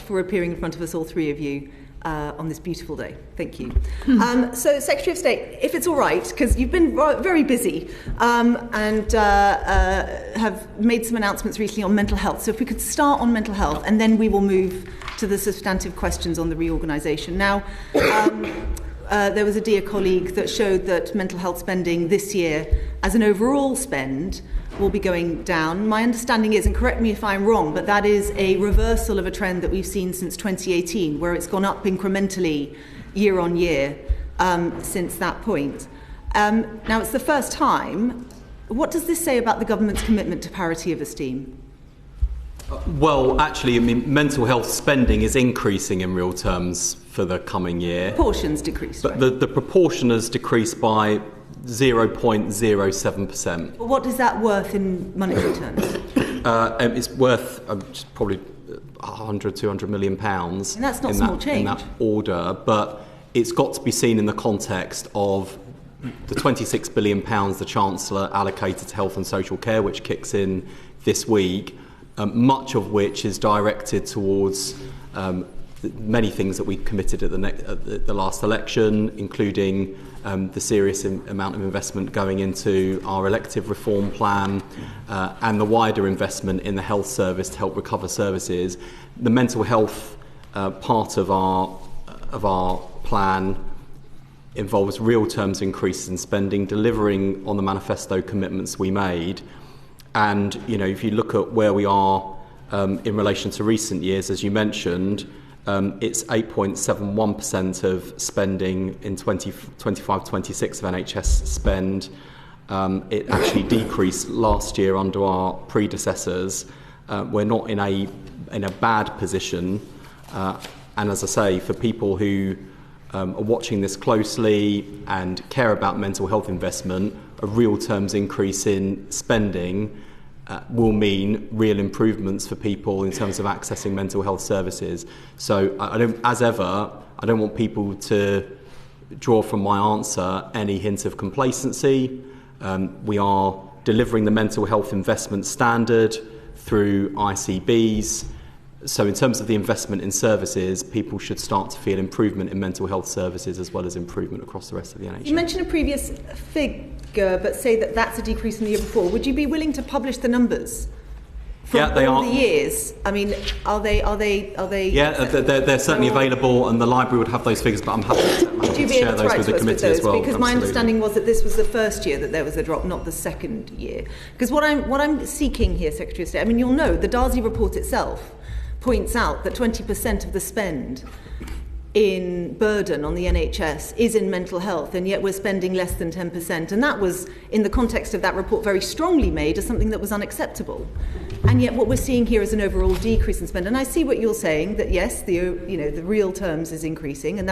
for appearing in front of us, all three of you, on this beautiful day. Thank you. So, Secretary of State, if it's all right, because you've been very busy and have made some announcements recently on mental health. So if we could start on mental health, and then we will move to the substantive questions on the reorganisation. Now, there was a dear colleague that showed that mental health spending this year, as an overall spend, will be going down. My understanding is, and correct me if I'm wrong, but that is a reversal of a trend that we've seen since 2018, where it's gone up incrementally year on year since that point. Now, it's the first time. What does this say about the government's commitment to parity of esteem? Well, actually, I mean, mental health spending is increasing in real terms for the coming year. Proportions decreased, but right? the proportion has decreased by 0.07%. Well, what is that worth in monetary terms? It's worth probably 100, 200 million pounds. And that's not small change. In that order, but it's got to be seen in the context of the £26 billion the Chancellor allocated to health and social care, which kicks in this week, much of which is directed towards many things that we committed at the last election, including the serious amount of investment going into our elective reform plan and the wider investment in the health service to help recover services. The mental health part of our plan involves real terms increases in spending, delivering on the manifesto commitments we made. And, you know, if you look at where we are in relation to recent years, as you mentioned, it's 8.71% of spending in 25-26 of NHS spend. It actually decreased last year under our predecessors. We're not in a bad position. And as I say, for people who are watching this closely and care about mental health investment, a real terms increase in spending will mean real improvements for people in terms of accessing mental health services. So I don't want people to draw from my answer any hint of complacency. We are delivering the mental health investment standard through ICBs. So in terms of the investment in services, people should start to feel improvement in mental health services as well as improvement across the rest of the NHS. You mentioned a previous figure, but say that that's a decrease from the year before. Would you be willing to publish the numbers from all the years? I mean, are they? Yeah, they're certainly available, and the library would have those figures. But I'm happy to share those with the committee as well. Because my understanding was that this was the first year that there was a drop, not the second year. Because what I'm seeking here, Secretary of State, I mean, you'll know the Darcy report itself points out that 20% of the spend in burden on the NHS is in mental health, and yet we're spending less than 10%. And that was, in the context of that report, very strongly made as something that was unacceptable. And yet what we're seeing here is an overall decrease in spend. And I see what you're saying, that yes, the real terms is increasing, and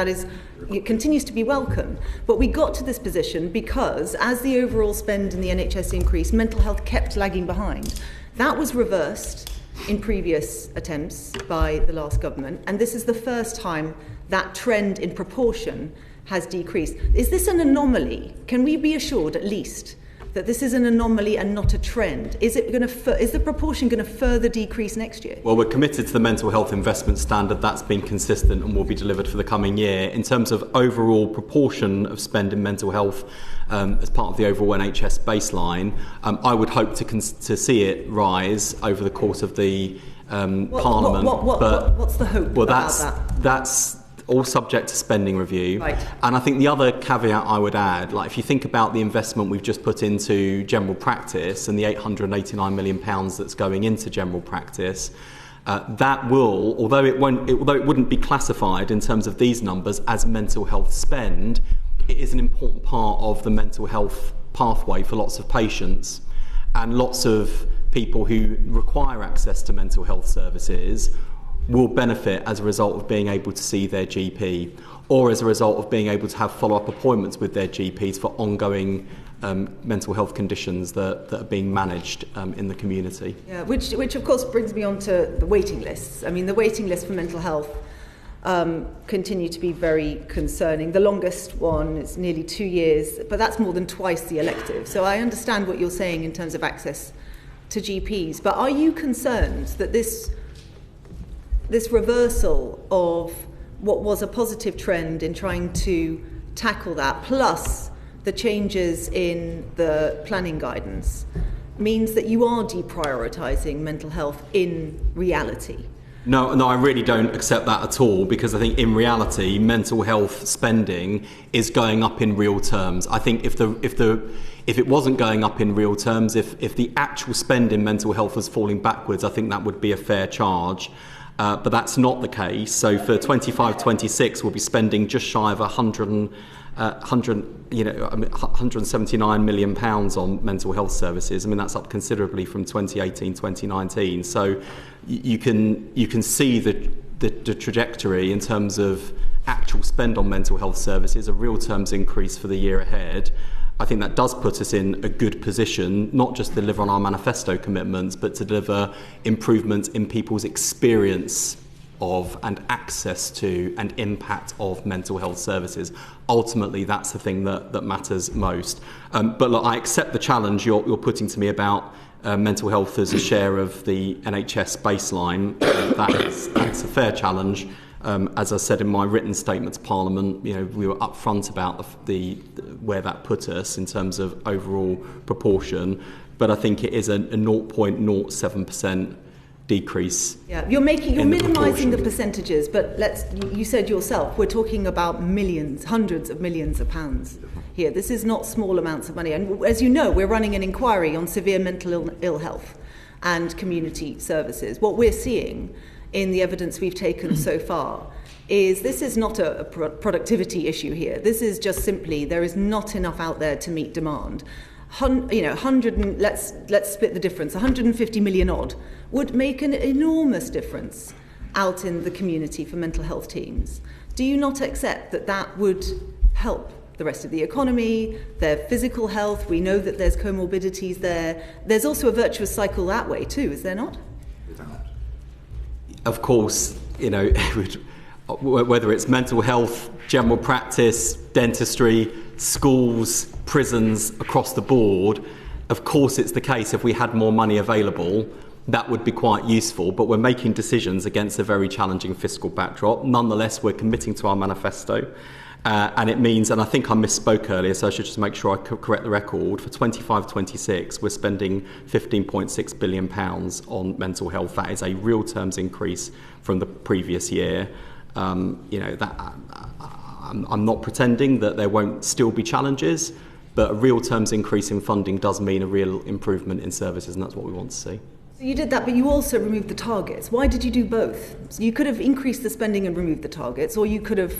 it continues to be welcome. But we got to this position because as the overall spend in the NHS increased, mental health kept lagging behind. That was reversed in previous attempts by the last government, and this is the first time that trend in proportion has decreased. Is this an anomaly? Can we be assured at least that this is an anomaly and not a trend? Is the proportion going to further decrease next year? Well, we're committed to the mental health investment standard. That's been consistent and will be delivered for the coming year. In terms of overall proportion of spend in mental health as part of the overall NHS baseline, I would hope to see it rise over the course of the Parliament. What's the hope about that? That's all subject to spending review. Right. And I think the other caveat I would add, like if you think about the investment we've just put into general practice and the £889 million that's going into general practice, that will, although it wouldn't be classified in terms of these numbers as mental health spend, it is an important part of the mental health pathway for lots of patients, and lots of people who require access to mental health services will benefit as a result of being able to see their GP, or as a result of being able to have follow-up appointments with their GPs for ongoing mental health conditions that are being managed in the community. Yeah, which of course brings me on to the waiting lists. I mean, the waiting lists for mental health continue to be very concerning. The longest one is nearly 2 years, but that's more than twice the elective. So I understand what you're saying in terms of access to GPs, but are you concerned that this this reversal of what was a positive trend in trying to tackle that, plus the changes in the planning guidance, means that you are deprioritising mental health in reality? No, I really don't accept that at all, because I think in reality, mental health spending is going up in real terms. I think if it wasn't going up in real terms, if the actual spend in mental health was falling backwards, I think that would be a fair charge. But that's not the case. So for 25-26, we'll be spending just shy of 179 million pounds on mental health services. I mean, that's up considerably from 2018-2019. So you can see the trajectory in terms of actual spend on mental health services, a real terms increase for the year ahead. I think that does put us in a good position, not just to deliver on our manifesto commitments, but to deliver improvements in people's experience of and access to and impact of mental health services. Ultimately, that's the thing that matters most. But look, I accept the challenge you're putting to me about mental health as a share of the NHS baseline. That's a fair challenge. As I said in my written statement to Parliament, we were upfront about the where that put us in terms of overall proportion, but I think it is a 0.07% decrease. Yeah, you're minimising the percentages, but you said yourself, we're talking about millions, hundreds of millions of pounds here. This is not small amounts of money, and as you know, we're running an inquiry on severe mental ill health and community services. What we're seeing in the evidence we've taken so far is this is not a productivity issue here. This is just simply there is not enough out there to meet demand. 100 let's split the difference. 150 million odd would make an enormous difference out in the community for mental health teams. Do you not accept that would help the rest of the economy, their physical health? We know that there's comorbidities there. There's also a virtuous cycle that way too, is there not? Of course, whether it's mental health, general practice, dentistry, schools, prisons, across the board, of course it's the case if we had more money available, that would be quite useful, but we're making decisions against a very challenging fiscal backdrop. Nonetheless, we're committing to our manifesto, and it means, and I think I misspoke earlier, so I should just make sure I correct the record, for 25-26 we're spending £15.6 billion on mental health. That is a real terms increase from the previous year. I'm not pretending that there won't still be challenges, but a real terms increase in funding does mean a real improvement in services, and that's what we want to see. So you did that, but you also removed the targets. Why did you do both? So you could have increased the spending and removed the targets, or you could have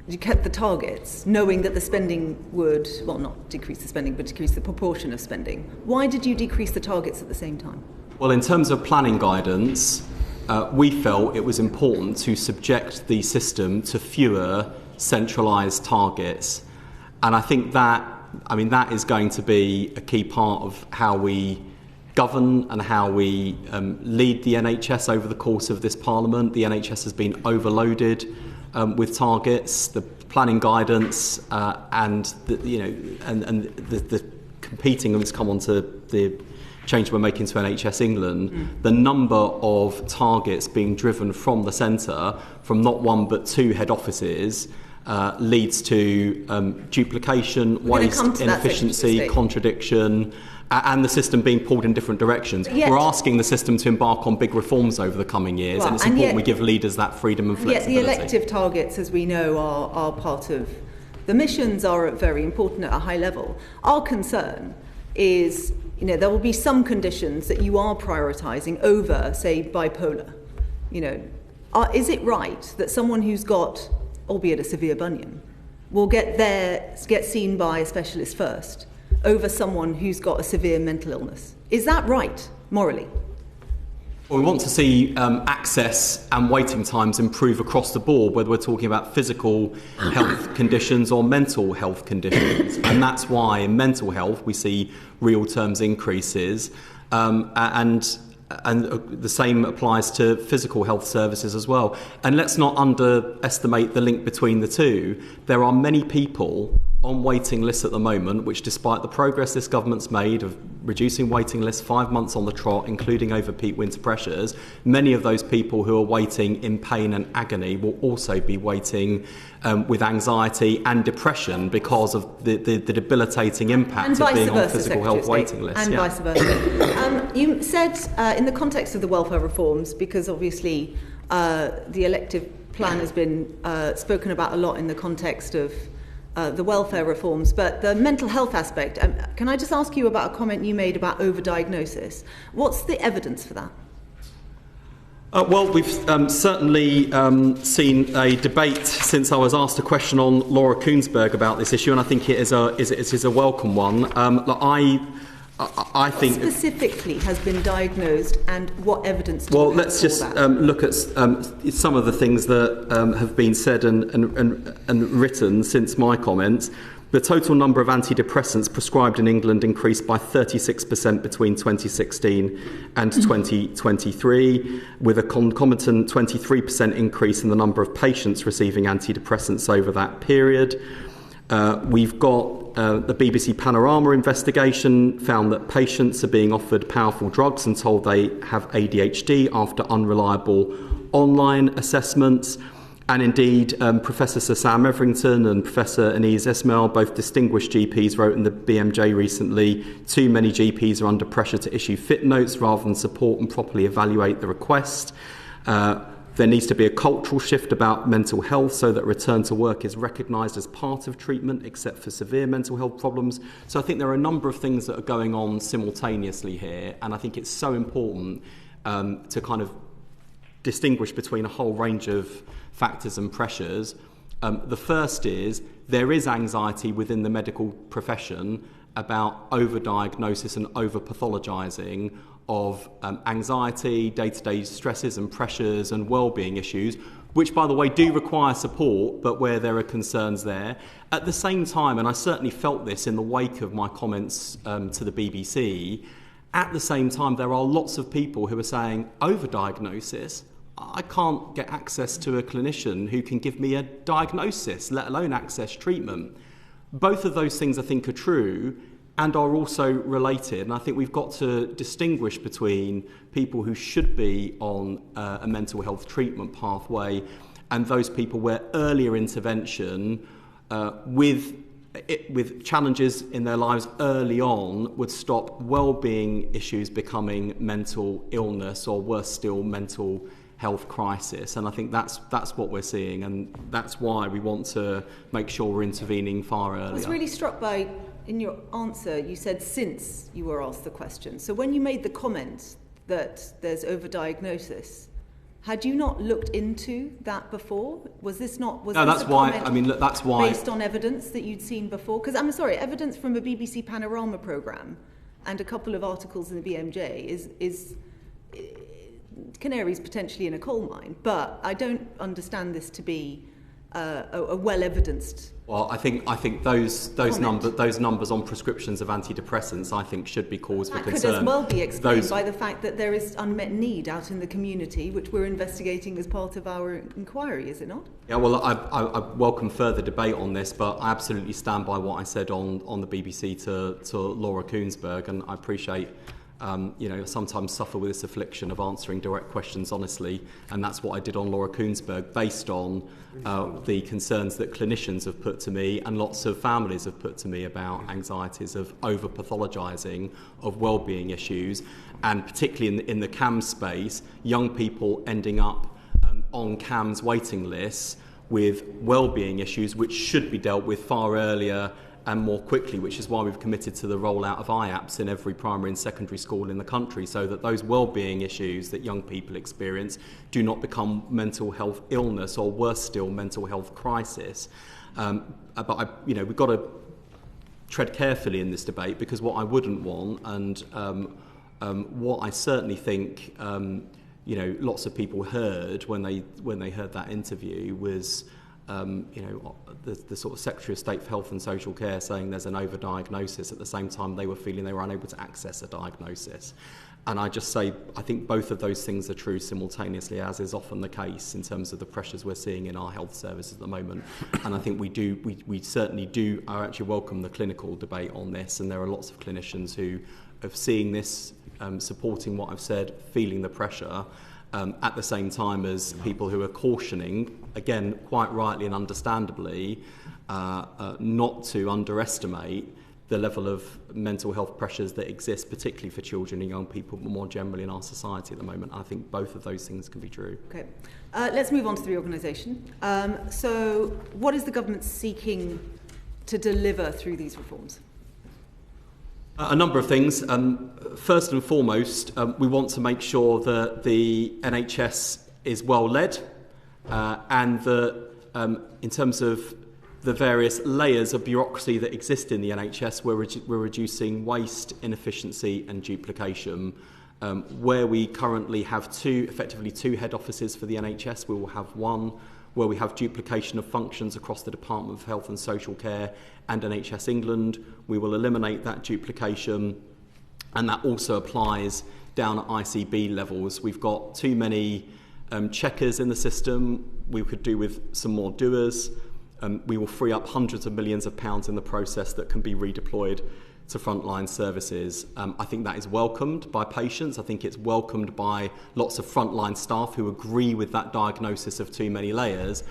you kept the targets, knowing that the spending would, well, not decrease the spending, but decrease the proportion of spending. Why did you decrease the targets at the same time? Well, in terms of planning guidance, we felt it was important to subject the system to fewer centralised targets. And I think that is going to be a key part of how we govern and how we lead the NHS over the course of this Parliament. The NHS has been overloaded with targets, the planning guidance, and the competing, and let's come on to the change we're making to NHS England, the number of targets being driven from the centre, from not one but two head offices, leads to duplication, waste, inefficiency, contradiction, and the system being pulled in different directions. We're asking the system to embark on big reforms over the coming years, and it's important we give leaders that freedom and flexibility. Yet the elective targets, as we know, are part of the missions, are very important at a high level. Our concern is, there will be some conditions that you are prioritising over, say, bipolar. Is it right that someone who's got, albeit a severe bunion, will get seen by a specialist first over someone who's got a severe mental illness? Is that right, morally? Well, we want to see access and waiting times improve across the board, whether we're talking about physical health conditions or mental health conditions. And that's why in mental health we see real terms increases, and the same applies to physical health services as well. And let's not underestimate the link between the two. There are many people on waiting lists at the moment, which despite the progress this government's made of reducing waiting lists 5 months on the trot, including over peak winter pressures, many of those people who are waiting in pain and agony will also be waiting with anxiety and depression because of the debilitating impact of being on physical health waiting lists. And vice versa. You said in the context of the welfare reforms, because obviously the elective plan has been spoken about a lot in the context of the welfare reforms, but the mental health aspect, can I just ask you about a comment you made about overdiagnosis? What's the evidence for that? Well, we've certainly seen a debate since I was asked a question on Laura Kuenssberg about this issue, and I think it is a welcome one. I think what specifically has been diagnosed, and what evidence do you have let's just look at some of the things that have been said and written since my comments. The total number of antidepressants prescribed in England increased by 36% between 2016 and 2023, with a concomitant 23% increase in the number of patients receiving antidepressants over that period. We've got the BBC Panorama investigation found that patients are being offered powerful drugs and told they have ADHD after unreliable online assessments. And indeed, Professor Sir Sam Everington and Professor Anise Ismail, both distinguished GPs, wrote in the BMJ recently, too many GPs are under pressure to issue fit notes rather than support and properly evaluate the request. There needs to be a cultural shift about mental health so that return to work is recognised as part of treatment, except for severe mental health problems. So I think there are a number of things that are going on simultaneously here, and I think it's so important to kind of distinguish between a whole range of factors and pressures. The first is there is anxiety within the medical profession about overdiagnosis and overpathologising of anxiety, day-to-day stresses and pressures and well-being issues, which, by the way, do require support, but where there are concerns there. At the same time, and I certainly felt this in the wake of my comments to the BBC, at the same time, there are lots of people who are saying, overdiagnosis, I can't get access to a clinician who can give me a diagnosis, let alone access treatment. Both of those things, I think, are true and are also related. And I think we've got to distinguish between people who should be on a mental health treatment pathway and those people where earlier intervention with challenges in their lives early on would stop well-being issues becoming mental illness or, worse still, mental health crisis. And I think that's what we're seeing, and that's why we want to make sure we're intervening far earlier. I was really struck by, in your answer, you said since you were asked the question. So when you made the comment that there's overdiagnosis, had you not looked into that before? Was this not? Was no, this that's a why. comment I mean, look, that's why. Based on evidence that you'd seen before? Because I'm sorry, evidence from a BBC Panorama programme and a couple of articles in the BMJ is canaries potentially in a coal mine. But I don't understand this to be a well-evidenced. Well, I think those numbers on prescriptions of antidepressants, I think, should be cause for concern. That could as well be explained by the fact that there is unmet need out in the community, which we're investigating as part of our inquiry, is it not? Yeah, well, I welcome further debate on this, but I absolutely stand by what I said on the BBC to Laura Kuenssberg, and I appreciate sometimes suffer with this affliction of answering direct questions honestly, and that's what I did on Laura Kuenssberg, based on the concerns that clinicians have put to me and lots of families have put to me about anxieties of over-pathologising of well-being issues, and particularly in the CAMS space, young people ending up on CAMS waiting lists with well-being issues which should be dealt with far earlier and more quickly, which is why we've committed to the rollout of IAPS in every primary and secondary school in the country, so that those well-being issues that young people experience do not become mental health illness or, worse still, mental health crisis. But we've got to tread carefully in this debate, because what I wouldn't want, and what I certainly think lots of people heard when they heard that interview, was the sort of Secretary of State for Health and Social Care saying there's an overdiagnosis at the same time they were feeling they were unable to access a diagnosis. And I just say, I think both of those things are true simultaneously, as is often the case in terms of the pressures we're seeing in our health services at the moment. And I think we certainly do, I actually welcome the clinical debate on this, and there are lots of clinicians who are seeing this, supporting what I've said, feeling the pressure, at the same time as people who are cautioning, again, quite rightly and understandably, not to underestimate the level of mental health pressures that exist, particularly for children and young people, but more generally in our society at the moment. I think both of those things can be true. Okay. Let's move on to the organisation. So what is the government seeking to deliver through these reforms? A number of things. First and foremost, we want to make sure that the NHS is well led, and that in terms of the various layers of bureaucracy that exist in the NHS, we're reducing waste, inefficiency and duplication. Where we currently have effectively two head offices for the NHS, we will have one. Where we have duplication of functions across the Department of Health and Social Care and NHS England, we will eliminate that duplication, and that also applies down at ICB levels. We've got too many checkers in the system. We could do with some more doers. We will free up hundreds of millions of pounds in the process that can be redeployed to frontline services. I think that is welcomed by patients. I think it's welcomed by lots of frontline staff who agree with that diagnosis of too many layers.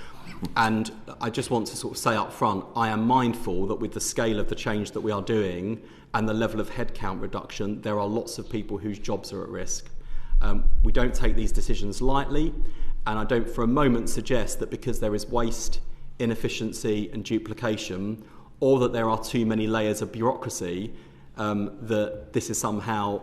And I just want to sort of say up front, I am mindful that with the scale of the change that we are doing and the level of headcount reduction, there are lots of people whose jobs are at risk. We don't take these decisions lightly, and I don't for a moment suggest that because there is waste, inefficiency and duplication, or that there are too many layers of bureaucracy, that this is somehow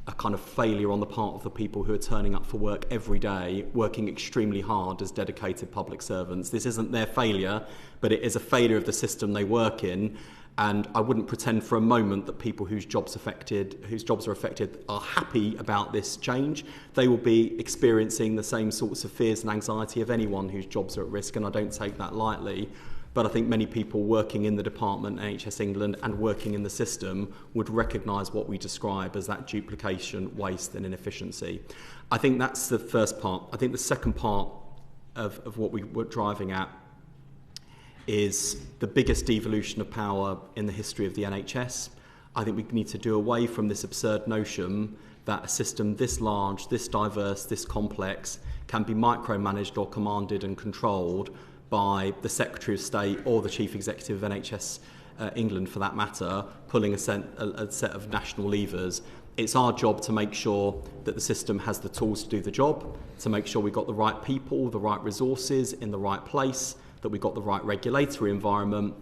a kind of failure on the part of the people who are turning up for work every day, working extremely hard as dedicated public servants. This isn't their failure, but it is a failure of the system they work in. And I wouldn't pretend for a moment that people whose jobs are affected are happy about this change. They will be experiencing the same sorts of fears and anxiety of anyone whose jobs are at risk, and I don't take that lightly. But I think many people working in the department, NHS England, and working in the system would recognise what we describe as that duplication, waste and inefficiency. I think that's the first part. I think the second part of what we were driving at is the biggest devolution of power in the history of the NHS. I think we need to do away from this absurd notion that a system this large, this diverse, this complex can be micromanaged or commanded and controlled by the Secretary of State or the Chief Executive of NHS England, for that matter, pulling a set of national levers. It's our job to make sure that the system has the tools to do the job, to make sure we've got the right people, the right resources in the right place, that we've got the right regulatory environment,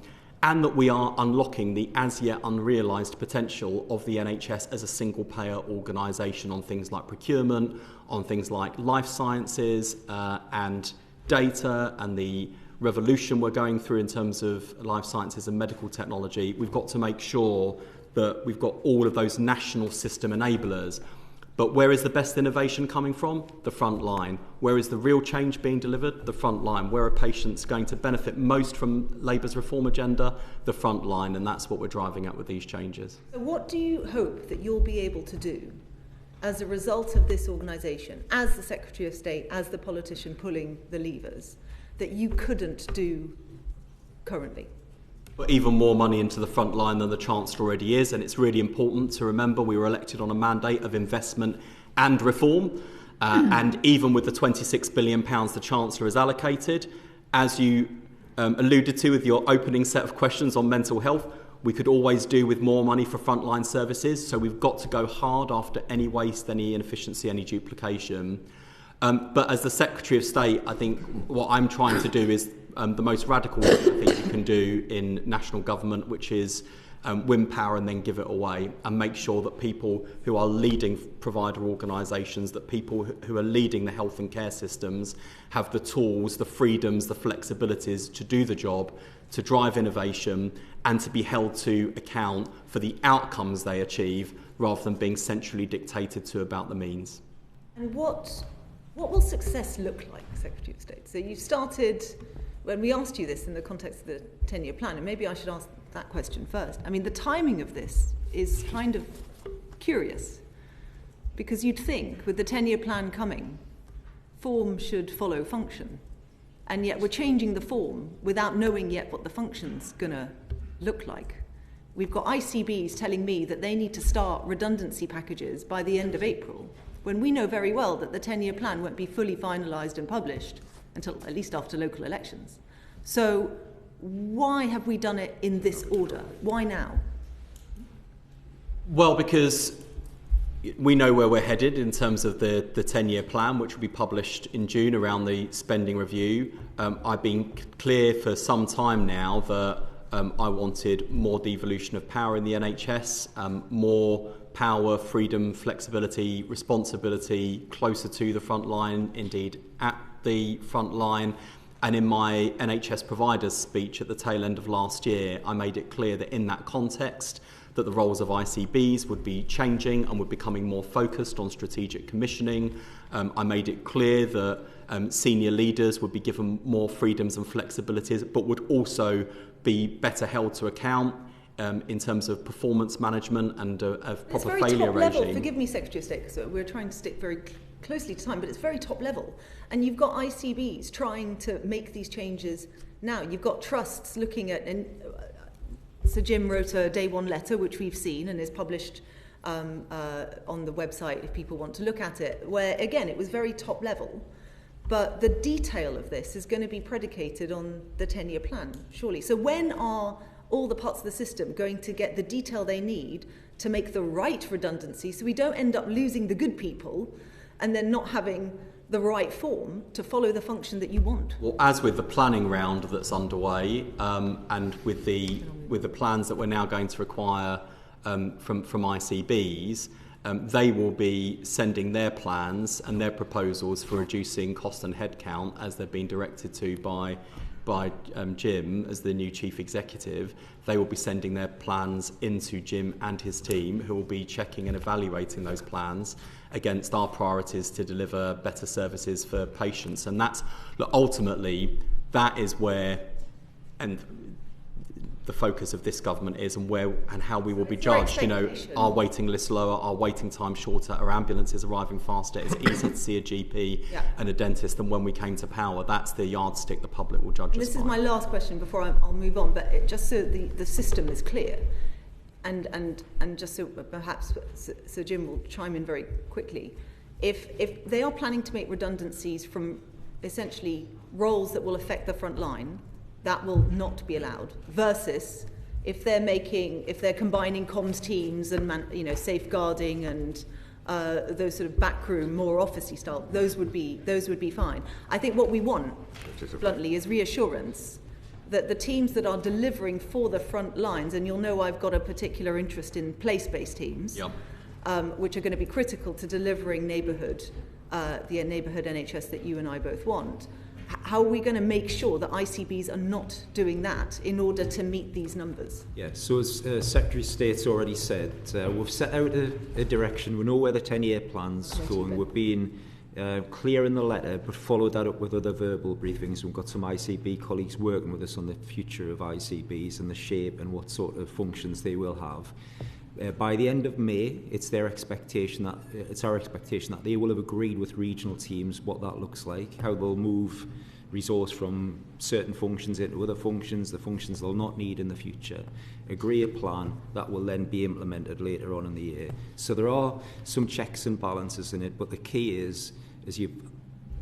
and that we are unlocking the as yet unrealised potential of the NHS as a single payer organisation on things like procurement, on things like life sciences and data and the revolution we're going through in terms of life sciences and medical technology. We've got to make sure that we've got all of those national system enablers. But where is the best innovation coming from? The front line. Where is the real change being delivered? The front line. Where are patients going to benefit most from Labour's reform agenda? The front line. And that's what we're driving at with these changes. So what do you hope that you'll be able to do as a result of this organisation, as the Secretary of State, as the politician pulling the levers, that you couldn't do currently? Put even more money into the front line than the Chancellor already is, and it's really important to remember we were elected on a mandate of investment and reform, and even with the £26 billion the Chancellor has allocated, as you alluded to with your opening set of questions on mental health, we could always do with more money for frontline services, so we've got to go hard after any waste, any inefficiency, any duplication. But as the Secretary of State, I think what I'm trying to do is the most radical thing I think you can do in national government, which is win power and then give it away, and make sure that people who are leading provider organisations, that people who are leading the health and care systems have the tools, the freedoms, the flexibilities to do the job, to drive innovation and to be held to account for the outcomes they achieve rather than being centrally dictated to about the means. And what will success look like, Secretary of State? So you've started when we asked you this in the context of the 10-year plan, and maybe I should ask that question first. I mean, the timing of this is kind of curious, because you'd think with the 10-year plan coming, form should follow function, and yet we're changing the form without knowing yet what the function's going to look like. We've got ICBs telling me that they need to start redundancy packages by the end of April, when we know very well that the 10-year plan won't be fully finalised and published until at least after local elections. So why have we done it in this order? Why now? Well, because we know where we're headed in terms of the 10-year plan, which will be published in June around the spending review. I've been clear for some time now that I wanted more devolution of power in the NHS, more power, freedom, flexibility, responsibility closer to the front line, indeed at the front line. And in my NHS providers speech at the tail end of last year, I made it clear that in that context, that the roles of ICBs would be changing and would be becoming more focused on strategic commissioning. I made it clear that senior leaders would be given more freedoms and flexibilities, but would also be better held to account in terms of performance management and of proper failure regime. It's very top level. Forgive me, Secretary of State, because we're trying to stick very closely to time, but it's very top level. And you've got ICBs trying to make these changes now. You've got trusts looking at, and Sir Jim wrote a day one letter, which we've seen and is published on the website if people want to look at it, where, again, it was very top level. But the detail of this is going to be predicated on the 10-year plan, surely. So when are all the parts of the system going to get the detail they need to make the right redundancy so we don't end up losing the good people and then not having the right form to follow the function that you want? Well, as with the planning round that's underway, and with the plans that we're now going to require from ICBs, they will be sending their plans and their proposals for reducing cost and headcount as they're being directed to by Jim as the new chief executive. They will be sending their plans into Jim and his team, who will be checking and evaluating those plans against our priorities to deliver better services for patients. And that's, look, ultimately, that is where the focus of this government is, and where and how we will be judged. You know, our waiting lists lower, our waiting time shorter, our ambulances arriving faster. It's easier to see a GP and a dentist than when we came to power. That's the yardstick the public will judge us by. This is my last question before I'll move on, but just so the system is clear, and just so perhaps Sir Jim will chime in very quickly. If they are planning to make redundancies from essentially roles that will affect the front line, that will not be allowed, versus if they're combining comms teams and safeguarding and those sort of backroom, more officey style, those would be fine. I think what we want, bluntly, is reassurance that the teams that are delivering for the front lines, and you'll know I've got a particular interest in place-based teams, which are going to be critical to delivering the neighbourhood NHS that you and I both want. How are we going to make sure that ICBs are not doing that in order to meet these numbers? Yeah, so as Secretary of State's already said, we've set out a direction. We know where the 10-year plan's going. We're being clear in the letter, but followed that up with other verbal briefings. We've got some ICB colleagues working with us on the future of ICBs and the shape and what sort of functions they will have. By the end of May, it's our expectation that they will have agreed with regional teams what that looks like, how they'll move resource from certain functions into other functions, the functions they'll not need in the future, agree a plan that will then be implemented later on in the year. So there are some checks and balances in it, but the key is, as you've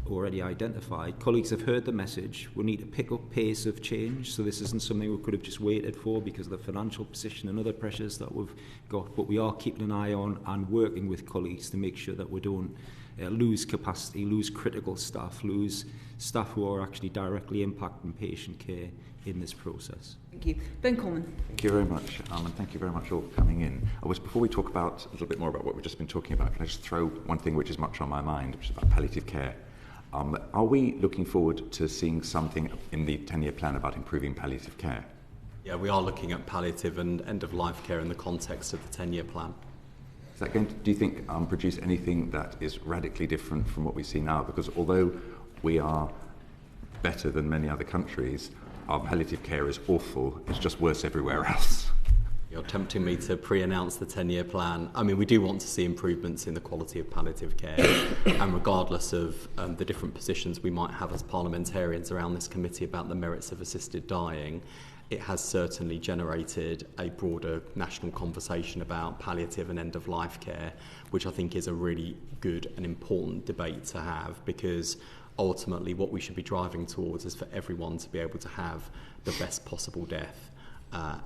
already identified, colleagues have heard the message. We need to pick up pace of change, so this isn't something we could have just waited for because of the financial position and other pressures that we've got, but we are keeping an eye on and working with colleagues to make sure that we don't lose capacity, lose critical staff, lose staff who are actually directly impacting patient care in this process. Thank you. Ben Coleman. Thank you very much, and thank you very much all for coming in. Before we talk about a little bit more about what we've just been talking about, can I just throw one thing which is much on my mind, which is about palliative care. Are we looking forward to seeing something in the 10-year plan about improving palliative care? Yeah, we are looking at palliative and end-of-life care in the context of the 10-year plan. Is that going to, do you think, produce anything that is radically different from what we see now? Because although we are better than many other countries, our palliative care is awful. It's just worse everywhere else. You're tempting me to pre-announce the 10-year plan. I mean, we do want to see improvements in the quality of palliative care, and regardless of the different positions we might have as parliamentarians around this committee about the merits of assisted dying, it has certainly generated a broader national conversation about palliative and end-of-life care, which I think is a really good and important debate to have, because ultimately what we should be driving towards is for everyone to be able to have the best possible death.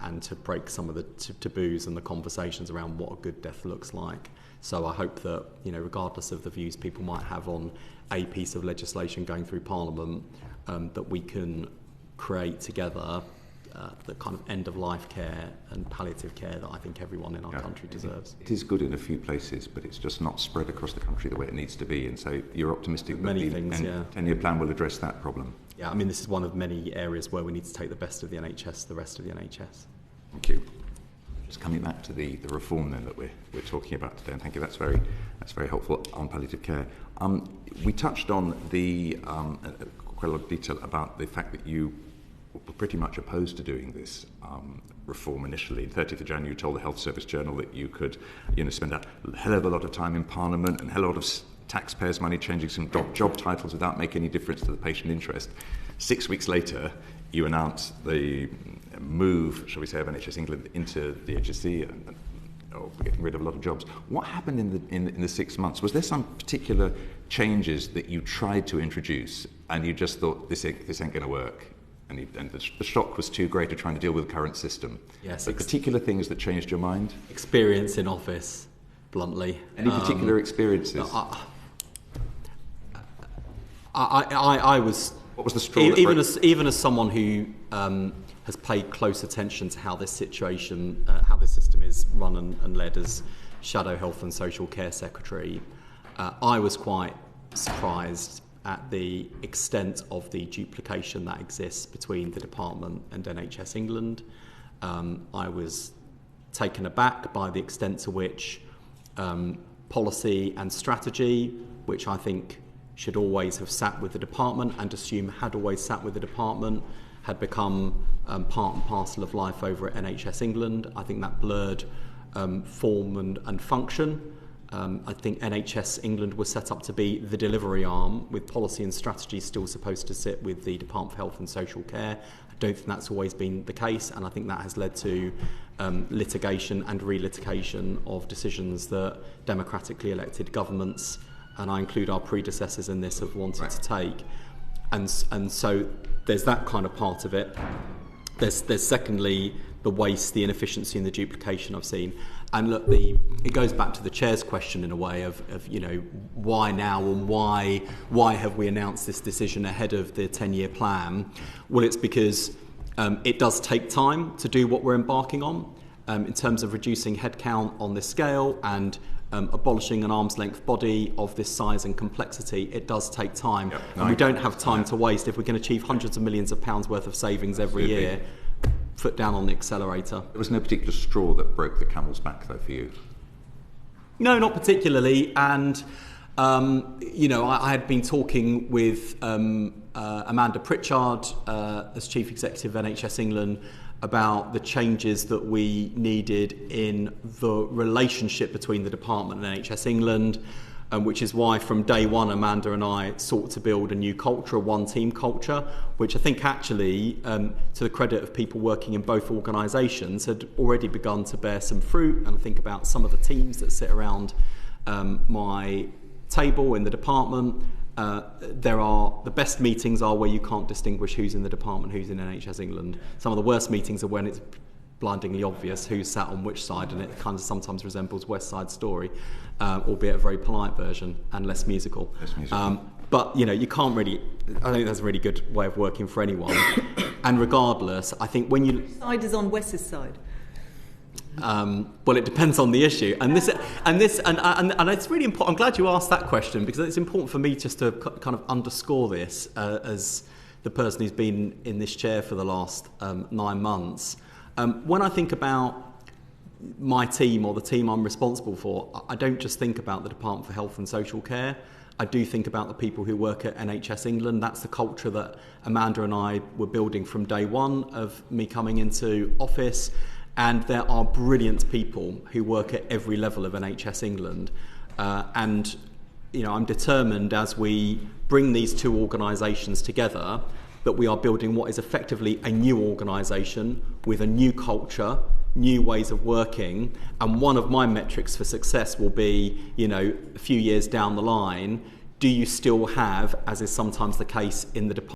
And to break some of the taboos and the conversations around what a good death looks like. So I hope that, regardless of the views people might have on a piece of legislation going through Parliament, that we can create together the kind of end-of-life care and palliative care that I think everyone in our country deserves. It is good in a few places, but it's just not spread across the country the way it needs to be. And so you're optimistic that the 10-year plan will address that problem. Yeah, I mean, this is one of many areas where we need to take the best of the NHS, the rest of the NHS. Thank you. Just coming back to the reform then that we're talking about today, and thank you. That's very helpful on palliative care. We touched on the quite a lot of detail about the fact that you were pretty much opposed to doing this reform initially. 30th of January, you told the Health Service Journal that you could, spend a hell of a lot of time in Parliament and a hell of a lot of taxpayers' money changing some job titles without making any difference to the patient interest. 6 weeks later, you announced the move, shall we say, of NHS England into the HSE and getting rid of a lot of jobs. What happened in the 6 months? Was there some particular changes that you tried to introduce and you just thought this ain't going to work? And the shock was too great to trying to deal with the current system. Yes. But particular things that changed your mind? Experience in office, bluntly. Any particular experiences? I was. What was the straw? Even as someone who has paid close attention to how this situation, how this system is run and led as Shadow Health and Social Care Secretary, I was quite surprised at the extent of the duplication that exists between the department and NHS England. I was taken aback by the extent to which policy and strategy, which I think should always have sat with the department and assume had always sat with the department, had become part and parcel of life over at NHS England. I think that blurred form and function. I think NHS England was set up to be the delivery arm, with policy and strategy still supposed to sit with the Department for Health and Social Care. I don't think that's always been the case, and I think that has led to litigation and relitigation of decisions that democratically elected governments, and I include our predecessors in this, have wanted to take. And so there's that kind of part of it. There's secondly the waste, the inefficiency and the duplication I've seen. And look, it goes back to the chair's question in a way of why now and why have we announced this decision ahead of the 10-year plan? Well, it's because it does take time to do what we're embarking on in terms of reducing headcount on this scale and abolishing an arm's length body of this size and complexity. It does take time. Yep. And we don't have time to waste. If we can achieve hundreds of millions of pounds worth of savings every year, foot down on the accelerator. There was no particular straw that broke the camel's back, though, for you? No, not particularly. And, I had been talking with Amanda Pritchard as Chief Executive of NHS England about the changes that we needed in the relationship between the department and NHS England, which is why from day one Amanda and I sought to build a new culture, a one-team culture, which I think actually, to the credit of people working in both organisations, had already begun to bear some fruit. And I think about some of the teams that sit around my table in the department. The best meetings are where you can't distinguish who's in the department, who's in NHS England. Some of the worst meetings are when it's blindingly obvious who's sat on which side, and it kind of sometimes resembles West Side Story, albeit a very polite version and less musical. But you can't really. I think that's a really good way of working for anyone. And regardless, I think when you which side is on Wes's side. Well, it depends on the issue, and it's really important. I'm glad you asked that question, because it's important for me just to kind of underscore this as the person who's been in this chair for the last 9 months. When I think about my team or the team I'm responsible for, I don't just think about the Department for Health and Social Care. I do think about the people who work at NHS England. That's the culture that Amanda and I were building from day one of me coming into office. And there are brilliant people who work at every level of NHS England. And I'm determined as we bring these two organisations together that we are building what is effectively a new organisation with a new culture, new ways of working. And one of my metrics for success will be, a few years down the line, do you still have, as is sometimes the case in the department,